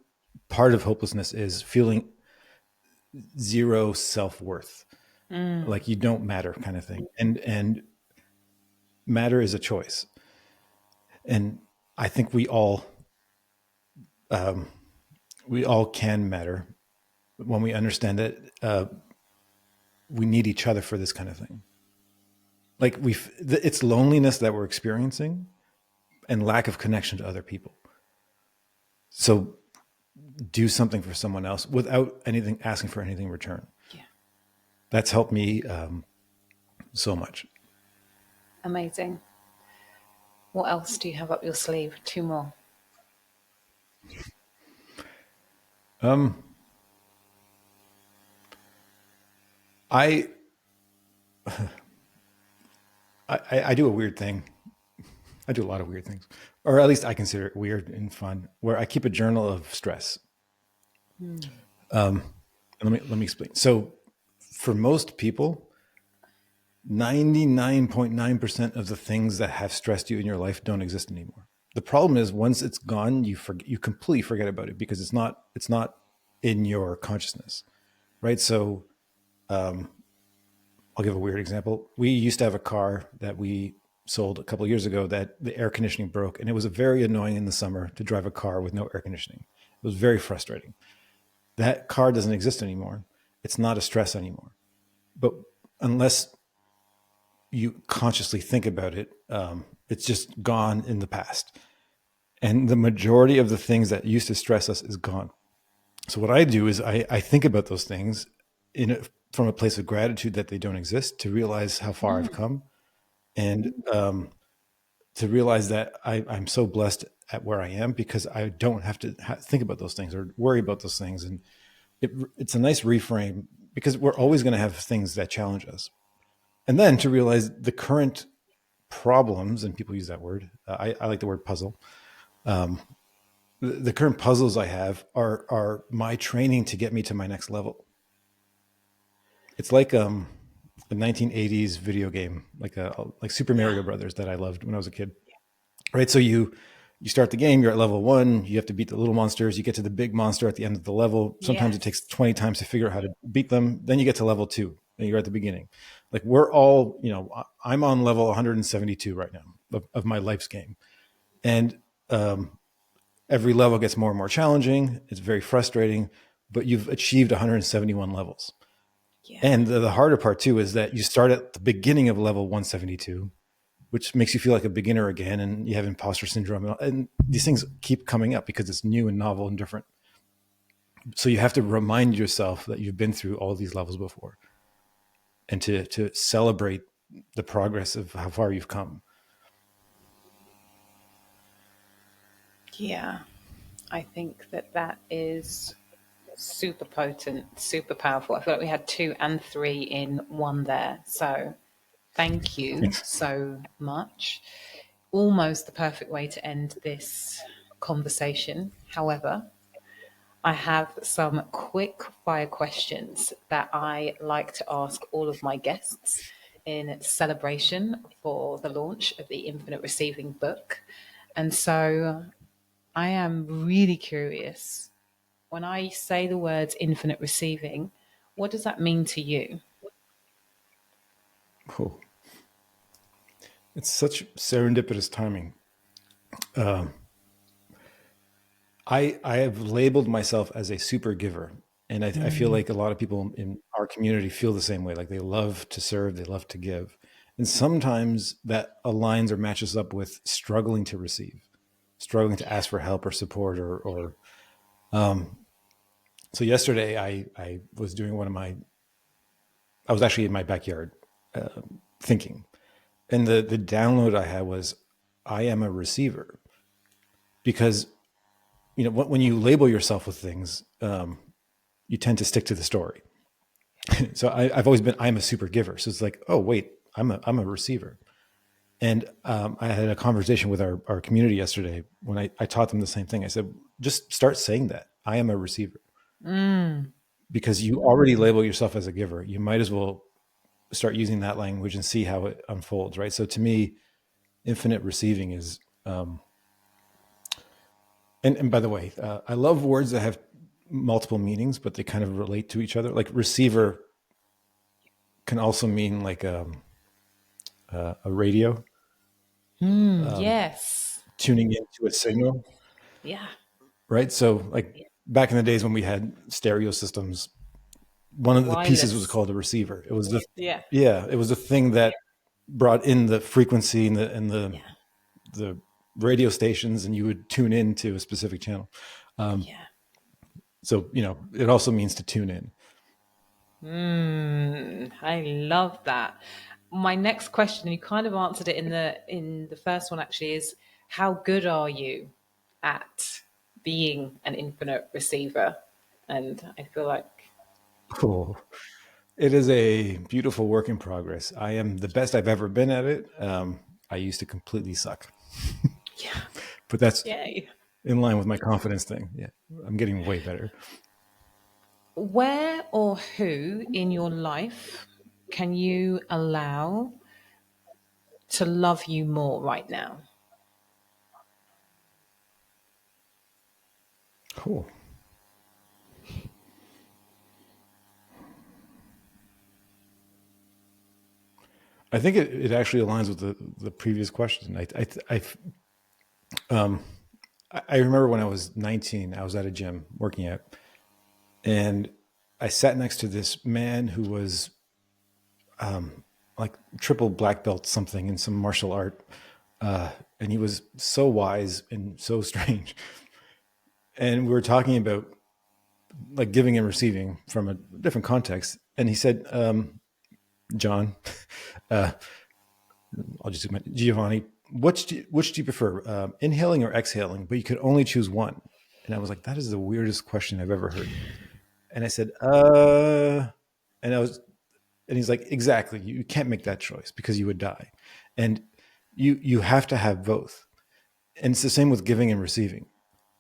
part of hopelessness is feeling zero self-worth, like you don't matter kind of thing. And matter is a choice. And I think we all can matter when we understand that we need each other for this kind of thing. Like it's loneliness that we're experiencing and lack of connection to other people. So do something for someone else without anything, asking for anything in return. Yeah. That's helped me so much. Amazing. What else do you have up your sleeve? Two more. I, I do a weird thing. I do a lot of weird things, or at least I consider it weird and fun, where I keep a journal of stress. Let me explain. So for most people, 99.9% of the things that have stressed you in your life don't exist anymore. The problem is once it's gone, you completely forget about it because it's not in your consciousness, right? So I'll give a weird example. We used to have a car that we sold a couple of years ago that the air conditioning broke, and it was very annoying in the summer to drive a car with no air conditioning. It was very frustrating. That car doesn't exist anymore. It's not a stress anymore. But unless you consciously think about it, it's just gone in the past. And the majority of the things that used to stress us is gone. So what I do is I think about those things from a place of gratitude that they don't exist, to realize how far I've come, and to realize that I'm so blessed at where I am because I don't have to think about those things or worry about those things. And it's a nice reframe, because we're always going to have things that challenge us. And then to realize the current problems, and people use that word. I like the word puzzle. The current puzzles I have are my training to get me to my next level. It's like a 1980s video game, like Super Mario Brothers, that I loved when I was a kid. Right, so you start the game, you're at level 1, you have to beat the little monsters, you get to the big monster at the end of the level. Sometimes it takes Yes. 20 times to figure out how to beat them. Then you get to level 2, and you're at the beginning. Like, we're all, I'm on level 172 right now of my life's game. And every level gets more and more challenging. It's very frustrating, but you've achieved 171 levels. Yeah. And the harder part too is that you start at the beginning of level 172, which makes you feel like a beginner again, and you have imposter syndrome, and these things keep coming up because it's new and novel and different. So you have to remind yourself that you've been through all these levels before, and to celebrate the progress of how far you've come. Yeah. I think that is super potent, super powerful. I feel like we had 2 and 3 in one there. So thank you Thanks. so much. Almost the perfect way to end this conversation. However, I have some quick fire questions that I like to ask all of my guests in celebration for the launch of the Infinite Receiving book. And so I am really curious. When I say the words infinite receiving, what does that mean to you? Oh, it's such serendipitous timing. I have labeled myself as a super giver. And I feel like a lot of people in our community feel the same way. Like, they love to serve, they love to give. And sometimes that aligns or matches up with struggling to receive, struggling to ask for help or support, or so yesterday I was doing I was actually in my backyard thinking. And the download I had was, I am a receiver. Because, when you label yourself with things, you tend to stick to the story. So I've always been, I'm a super giver. So it's like, oh wait, I'm a receiver. And I had a conversation with our community yesterday when I taught them the same thing. I said, just start saying that I am a receiver, because you already label yourself as a giver. You might as well start using that language and see how it unfolds. Right. So to me, infinite receiving is, and by the way, I love words that have multiple meanings, but they kind of relate to each other. Like, receiver can also mean like a radio, Yes. tuning into a signal, Yeah. right? So, like, back in the days when we had stereo systems, one of the pieces was Wireless. called a receiver. It was the Yeah. Yeah, it was the thing that brought in the frequency and Yeah. the radio stations, and you would tune into a specific channel. Yeah. So it also means to tune in. I love that. My next question, and you kind of answered it in the first one actually, is how good are you at being an infinite receiver? And I feel like Cool. It is a beautiful work in progress. I am the best I've ever been at it. I used to completely suck, yeah, but that's yay. in line with my confidence thing. Yeah, I'm getting way better. Where or who in your life can you allow to love you more right now? Cool. I think it actually aligns with the previous question. I remember when I was 19, I was at a gym working out, and I sat next to this man who was like triple black belt something in some martial art, and he was so wise and so strange. And we were talking about like giving and receiving from a different context. And he said, John, uh, I'll just Giovanni, which do you prefer, inhaling or exhaling? But you could only choose one. And I was like, that is the weirdest question I've ever heard. And I said, and I was, and he's like, exactly. You can't make that choice because you would die, and you have to have both. And it's the same with giving and receiving.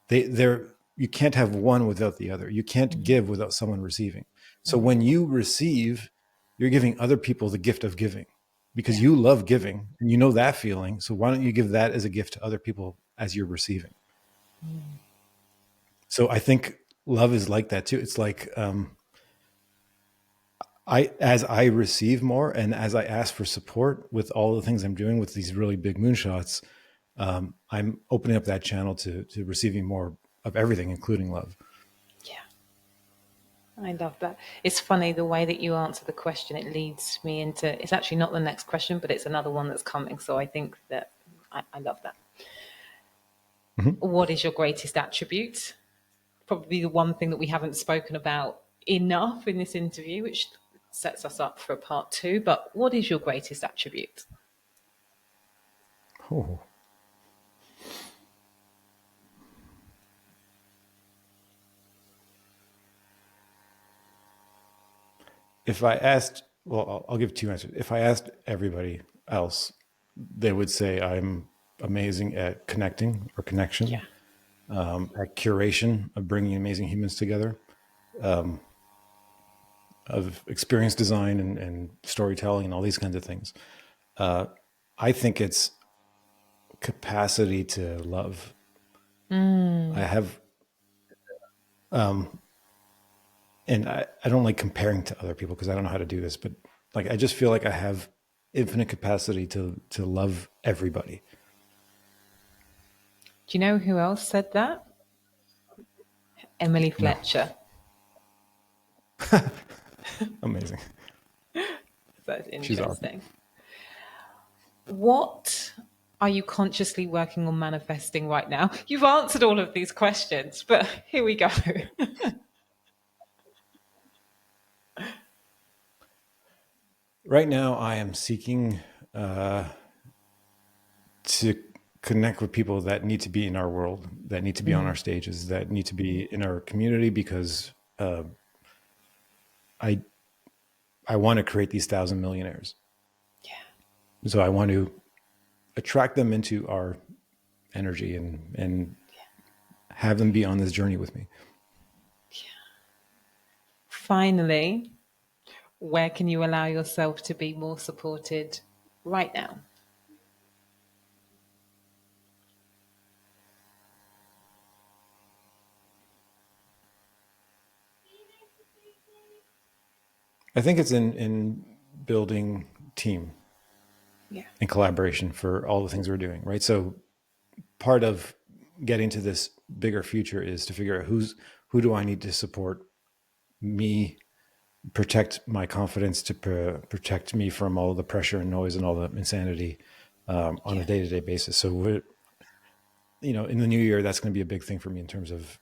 They're you can't have one without the other. You can't give without someone receiving. So when you receive, you're giving other people the gift of giving because you love giving and you know that feeling. So why don't you give that as a gift to other people as you're receiving? So I think love is like that too. It's like as I receive more and as I ask for support with all the things I'm doing with these really big moonshots, I'm opening up that channel to receiving more of everything, including love. Yeah, I love that. It's funny the way that you answer the question. It leads me into, it's actually not the next question, but it's another one that's coming. So I think that I love that. Mm-hmm. What is your greatest attribute? Probably the one thing that we haven't spoken about enough in this interview, which sets us up for a part two. But what is your greatest attribute? Oh. If I asked, well, I'll give two answers. If I asked everybody else, they would say I'm amazing at connecting or connection, Yeah. at curation of bringing amazing humans together, of experience design and storytelling and all these kinds of things. I think it's capacity to love. I have, and I don't like comparing to other people because I don't know how to do this, but like I just feel like I have infinite capacity to love everybody. Do you know who else said that? Emily No, Fletcher. amazing. That's She's awesome. interesting. What are you consciously working on manifesting right now? You've answered all of these questions, but here we go. Right now, I am seeking to connect with people that need to be in our world, that need to be on our stages, that need to be in our community because I I want to create these 1,000 millionaires. Yeah. So I want to attract them into our energy and have them be on this journey with me. Finally, where can you allow yourself to be more supported right now? I think it's in building team Yeah. and collaboration for all the things we're doing, right? So part of getting to this bigger future is to figure out who do I need to support me, protect my confidence, to protect me from all the pressure and noise and all the insanity on a day-to-day basis. So in the new year, that's going to be a big thing for me in terms of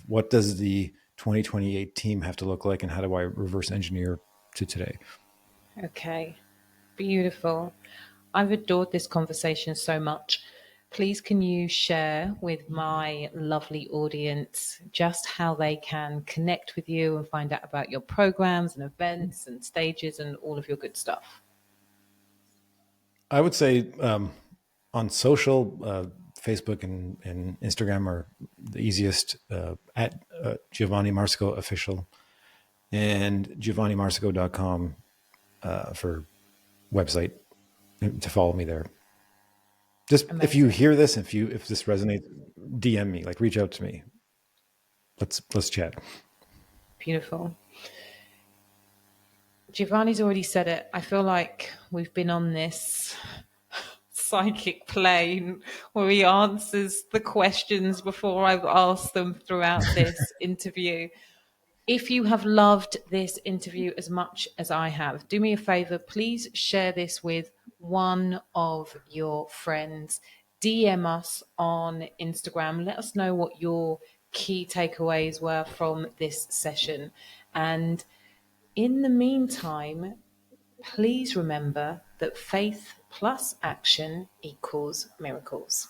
what does the 2028 team have to look like and how do I reverse engineer to today. Okay. Beautiful. I've adored this conversation so much. Please, can you share with my lovely audience just how they can connect with you and find out about your programs and events and stages and all of your good stuff? I would say on social, Facebook and Instagram are the easiest, at Giovanni Marsico official and giovannimarsico.com for website to follow me there. Just if you Amazing. hear this, if this resonates, DM me, like reach out to me. Let's chat. Beautiful. Giovanni's already said it. I feel like we've been on this psychic plane where he answers the questions before I've asked them throughout this interview. If you have loved this interview as much as I have, do me a favor, please share this with one of your friends. DM us on Instagram. Let us know what your key takeaways were from this session. And in the meantime, please remember that faith plus action equals miracles.